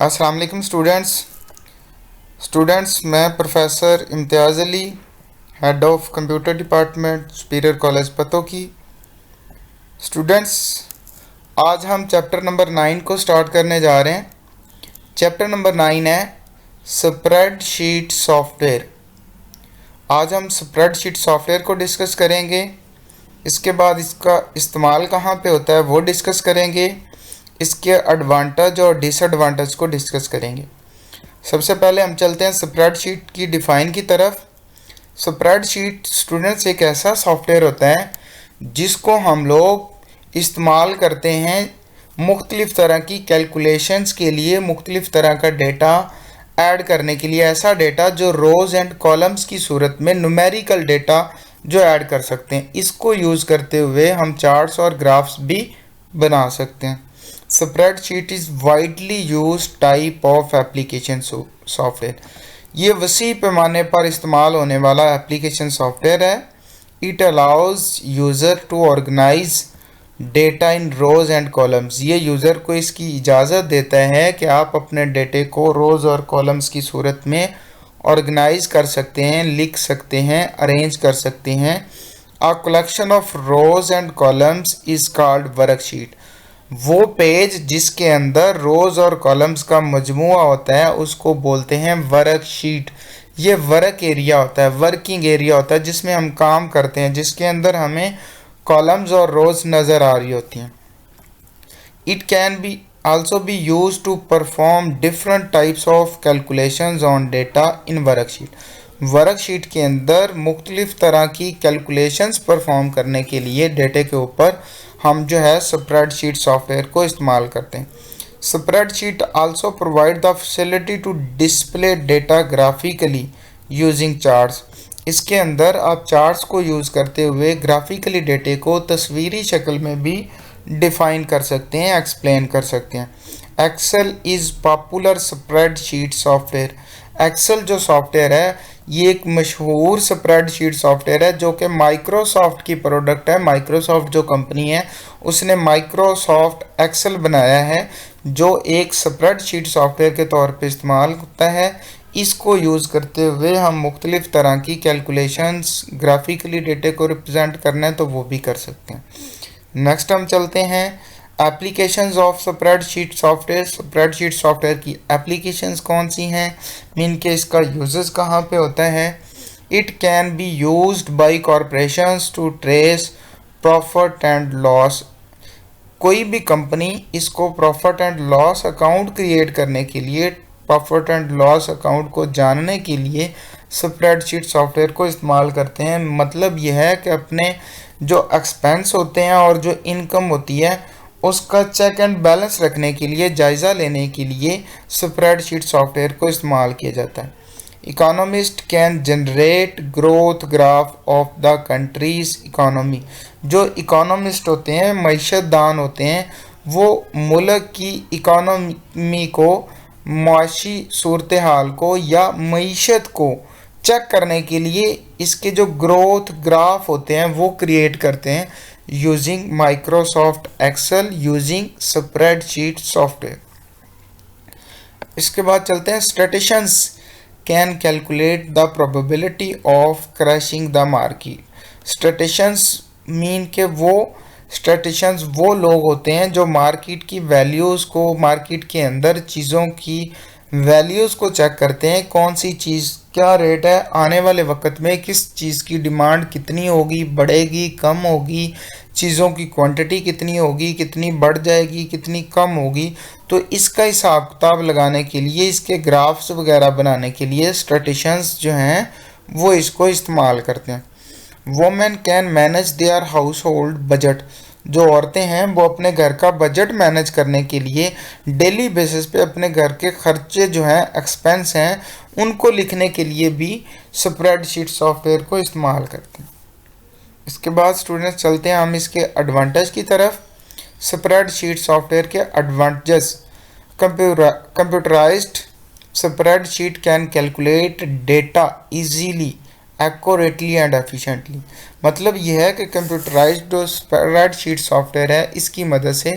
अस्सलाम वालेकुम स्टूडेंट्स मैं professor Imtiaz Ali, head of computer department, superior college Pattoki. Students, आज हम चैप्टर नंबर 9 को स्टार्ट करने जा रहे हैं। चैप्टर नंबर 9 है स्प्रेडशीट सॉफ्टवेयर। आज हम स्प्रेडशीट सॉफ्टवेयर को डिस्कस करेंगे। इसके बाद इसका इस्तेमाल कहाँ पे होता है वो डिस्कस करेंगे। इसके एडवांटेज और डिसएडवांटेज को डिस्कस करेंगे। सबसे पहले हम चलते हैं स्प्रेडशीट की डिफ़ाइन की तरफ। स्प्रेडशीट स्टूडेंट्स एक ऐसा सॉफ्टवेयर होता है जिसको हम लोग इस्तेमाल करते हैं मुख्तलिफ़ तरह की कैलकुलेशंस के लिए, मुख्तलिफ़ तरह का डेटा ऐड करने के लिए। ऐसा डेटा जो रोज़ एंड कॉलम्स की सूरत में न्यूमेरिकल डेटा जो ऐड कर सकते हैं, इसको यूज़ करते हुए हम चार्ट्स और ग्राफ्स भी बना सकते हैं। Spreadsheet is widely use type of application software. ये वसी पैमाने पर इस्तेमाल होने वाला एप्लीकेशन सॉफ्टवेयर है। It allows user to organise data in rows and columns. ये यूज़र को इसकी इजाज़त देता है कि आप अपने डेटे को रोज़ और कॉलम्स की सूरत में ऑर्गेनाइज कर सकते हैं, लिख सकते हैं, अरेंज कर सकते हैं। A collection of rows and columns is called worksheet. वो पेज जिसके अंदर रोज़ और कॉलम्स का मजमुआ होता है उसको बोलते हैं वर्कशीट। ये वर्क एरिया होता है, वर्किंग एरिया होता है जिसमें हम काम करते हैं, जिसके अंदर हमें कॉलम्स और रोज़ नज़र आ रही होती हैं। It can B also be used to perform different types of calculations on data in worksheet। Worksheet के अंदर मुख्तलिफ तरह की कैलकुलेशंस परफॉर्म करने के लिए डेटे के ऊपर हम जो है स्प्रेडशीट सॉफ्टवेयर को इस्तेमाल करते हैं। Spreadsheet also provide the facility to display data graphically using charts. इसके अंदर आप चार्ट्स को यूज़ करते हुए ग्राफिकली डेटे को तस्वीरी शक्ल में भी डिफ़ाइन कर सकते हैं, एक्सप्लेन कर सकते हैं। Excel is popular spreadsheet software. Excel जो सॉफ्टवेयर है ये एक मशहूर स्प्रेडशीट सॉफ्टवेयर है जो कि माइक्रोसॉफ्ट की प्रोडक्ट है। माइक्रोसॉफ्ट जो कंपनी है उसने माइक्रोसॉफ्ट एक्सेल बनाया है जो एक स्प्रेडशीट सॉफ्टवेयर के तौर पे इस्तेमाल होता है। इसको यूज़ करते हुए हम मुख्तलिफ़ तरह की कैलकुलेशंस, ग्राफिकली डेटे को रिप्रेजेंट करना है तो वो भी कर सकते हैं। नेक्स्ट हम चलते हैं applications of spreadsheet software. Spreadsheet software की एप्लीकेशंस कौन सी हैं, मीन के इसका यूजेस कहाँ पे होता है। It can be used by corporations to trace profit and loss. कोई भी कंपनी इसको profit and loss account create करने के लिए, प्रॉफिट एंड लॉस अकाउंट को जानने के लिए स्प्रेडशीट सॉफ्टवेयर को इस्तेमाल करते हैं। मतलब यह है कि अपने जो एक्सपेंस होते हैं और जो इनकम होती है उसका चेक एंड बैलेंस रखने के लिए, जायज़ा लेने के लिए स्प्रेडशीट सॉफ्टवेयर को इस्तेमाल किया जाता है। Economist can generate growth graph of the countries economy. जो इकोनॉमिस्ट होते हैं, मईशतदान होते हैं, वो मुल्क की इकोनॉमी को, माशी सूरत हाल को या मईशत को चेक करने के लिए इसके जो ग्रोथ ग्राफ होते हैं वो क्रिएट करते हैं using Microsoft Excel, using spreadsheet software. इसके बाद चलते हैं statisticians can calculate the probability of crashing the market. Statisticians mean के स्टैटिस्टिशियंस वो लोग होते हैं जो मार्केट की वैल्यूज़ को, मार्केट के अंदर चीज़ों की वैल्यूज़ को चेक करते हैं। कौन सी चीज़ क्या रेट है, आने वाले वक्त में किस चीज़ की डिमांड कितनी होगी, बढ़ेगी, कम होगी, चीज़ों की क्वांटिटी कितनी होगी, कितनी बढ़ जाएगी, कितनी कम होगी। तो इसका हिसाब किताब लगाने के लिए, इसके ग्राफ्स वगैरह बनाने के लिए स्टैटिस्टिशियंस जो हैं वो इसको इस्तेमाल करते हैं। Women can manage their house hold budget. जो औरतें हैं वो अपने घर का बजट मैनेज करने के लिए डेली बेसिस पे अपने घर के खर्चे जो हैं, एक्सपेंस हैं, उनको लिखने के लिए भी स्प्रेडशीट सॉफ्टवेयर को इस्तेमाल करते हैं। इसके बाद स्टूडेंट्स चलते हैं हम इसके एडवांटेज की तरफ। स्प्रेडशीट सॉफ्टवेयर के advantages: computerised spreadsheet can calculate data easily, accurately and efficiently. मतलब यह है कि कंप्यूटराइज्ड जो स्प्रेडशीट सॉफ्टवेयर है इसकी मदद से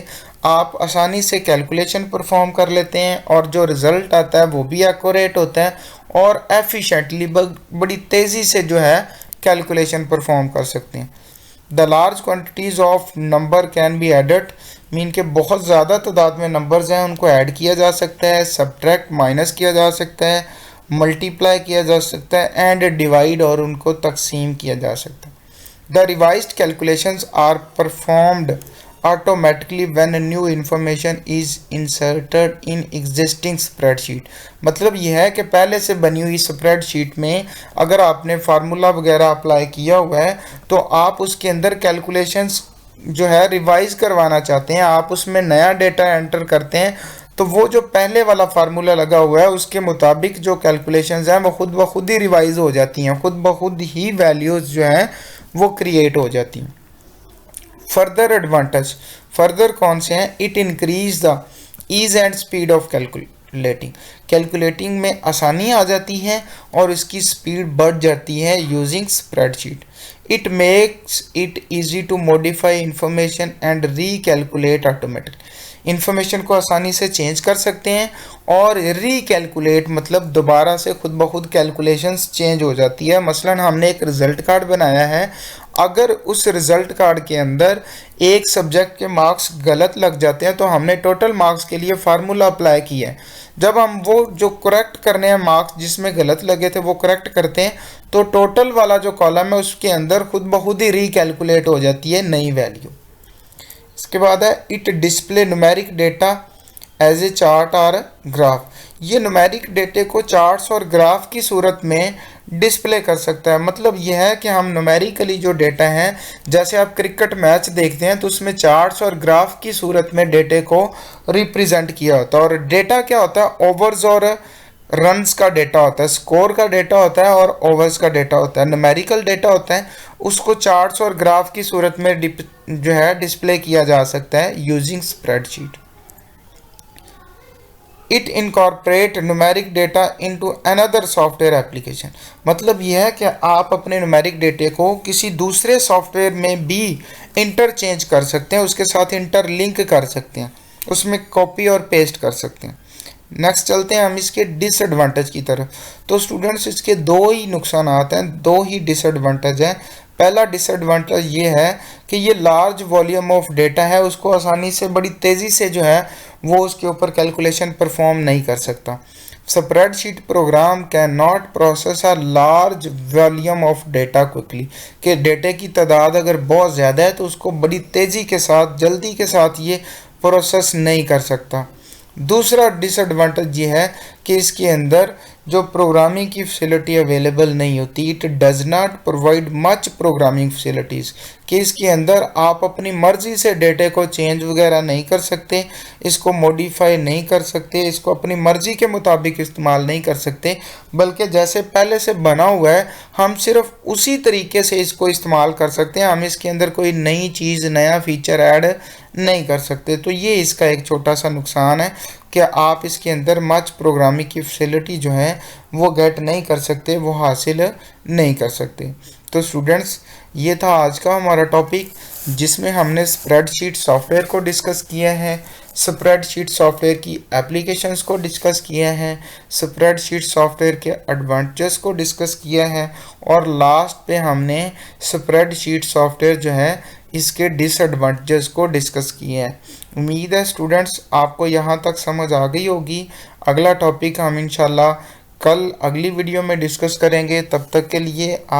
आप आसानी से कैलकुलेशन परफॉर्म कर लेते हैं और जो रिज़ल्ट आता है वो भी एक्यूरेट होता है और एफिशिएंटली बड़ी तेज़ी से जो है कैलकुलेशन परफॉर्म कर सकते हैं। The large quantities of number can be added, mean के बहुत ज़्यादा तादाद में नंबर्स हैं उनको ऐड किया जा सकता है, सब्ट्रैक्ट माइनस किया जा सकता है, मल्टीप्लाई किया जा सकता है एंड डिवाइड और उनको तकसीम किया जा सकता है। The revised calculations are performed automatically when new information is inserted in existing spreadsheet। मतलब यह है कि पहले से बनी हुई स्प्रेडशीट में अगर आपने फार्मूला वगैरह अप्लाई किया हुआ है तो आप उसके अंदर कैलकुलेशंस जो है रिवाइज करवाना चाहते हैं, आप उसमें नया डेटा एंटर करते हैं तो वो जो पहले वाला फार्मूला लगा हुआ है उसके मुताबिक जो कैलकुलेशंस हैं वो खुद ब खुद ही रिवाइज हो जाती हैं, खुद ब खुद ही वैल्यूज़ जो हैं वो क्रिएट हो जाती हैं। फर्दर एडवांटेज, फर्दर कौन से हैं? It increase the ease and speed of calculating में आसानी आ जाती है और इसकी स्पीड बढ़ जाती है using spreadsheet. It makes it easy to modify information and recalculate automatic. Information को आसानी से चेंज कर सकते हैं और रीकैलकुलेट मतलब दोबारा से खुद ब खुद कैलकुलेशंस चेंज हो जाती है। मसलन हमने एक रिज़ल्ट कार्ड बनाया है, अगर उस रिज़ल्ट कार्ड के अंदर एक सब्जेक्ट के मार्क्स गलत लग जाते हैं तो हमने टोटल मार्क्स के लिए फार्मूला अप्लाई किया है, जब हम वो जो करेक्ट करने हैं मार्क्स जिसमें गलत लगे थे वो करेक्ट करते हैं तो टोटल वाला जो कॉलम है उसके अंदर खुद ब खुद ही रीकैलकुलेट हो जाती है नई वैल्यू। इसके बाद है it display numeric data as a chart और ग्राफ। ये न्यूमेरिक डेटे को चार्ट्स और ग्राफ की सूरत में डिस्प्ले कर सकता है। मतलब यह है कि हम न्यूमेरिकली जो डेटा हैं, जैसे आप क्रिकेट मैच देखते हैं तो उसमें चार्ट्स और ग्राफ की सूरत में डेटे को रिप्रेजेंट किया होता है। और डेटा क्या होता है? ओवर्स और रन्स का डेटा होता है, स्कोर का डेटा होता है और ओवर्स का डेटा होता है। न्यूमेरिकल डेटा होता है उसको चार्ट्स और ग्राफ की सूरत में जो है डिस्प्ले किया जा सकता है using spreadsheet. It incorporate numeric data into another software application. मतलब यह है कि आप अपने न्यूमेरिक डेटे को किसी दूसरे सॉफ्टवेयर में भी इंटरचेंज कर सकते हैं, उसके साथ इंटरलिंक कर सकते हैं, उसमें कॉपी और पेस्ट कर सकते हैं। नेक्स्ट चलते हैं हम इसके डिसएडवांटेज की तरफ। तो स्टूडेंट्स इसके दो ही नुकसान हैं, दो ही डिसएडवांटेज हैं। पहला डिसएडवांटेज ये है कि ये लार्ज वॉल्यूम ऑफ डेटा है, उसको आसानी से बड़ी तेज़ी से जो है वो उसके ऊपर कैलकुलेशन परफॉर्म नहीं कर सकता। Spreadsheet programme can not process a large volume of data quickly, कि डेटे की तादाद अगर बहुत ज़्यादा है तो उसको बड़ी तेज़ी के साथ जल्दी के साथ ये प्रोसेस नहीं कर सकता। दूसरा डिसएडवांटेज ये है कि इसके अंदर जो प्रोग्रामिंग की फैसिलिटी अवेलेबल नहीं होती। It does not provide much programming facilities, कि इसके अंदर आप अपनी मर्ज़ी से डेटे को चेंज वगैरह नहीं कर सकते, इसको मॉडिफाई नहीं कर सकते, इसको अपनी मर्ज़ी के मुताबिक इस्तेमाल नहीं कर सकते, बल्कि जैसे पहले से बना हुआ है हम सिर्फ उसी तरीके से इसको इस्तेमाल कर सकते हैं, हम इसके अंदर कोई नई चीज़ नया फीचर ऐड नहीं कर सकते। तो ये इसका एक छोटा सा नुकसान है कि आप इसके अंदर मच प्रोग्रामिंग की फैसिलिटी जो है वो गेट नहीं कर सकते, वो हासिल नहीं कर सकते। तो स्टूडेंट्स ये था आज का हमारा टॉपिक जिसमें हमने स्प्रेडशीट सॉफ्टवेयर को डिस्कस किया है, स्प्रेडशीट सॉफ्टवेयर की एप्लीकेशंस को डिस्कस किया है, स्प्रेडशीट सॉफ्टवेयर के एडवांटेजेस को डिस्कस किया है और लास्ट पे हमने स्प्रेडशीट सॉफ्टवेयर जो है इसके डिसएडवांटेजेस को डिस्कस किए हैं। उम्मीद है स्टूडेंट्स आपको यहाँ तक समझ आ गई होगी। अगला टॉपिक हम इंशाल्लाह कल अगली वीडियो में डिस्कस करेंगे। तब तक के लिए आप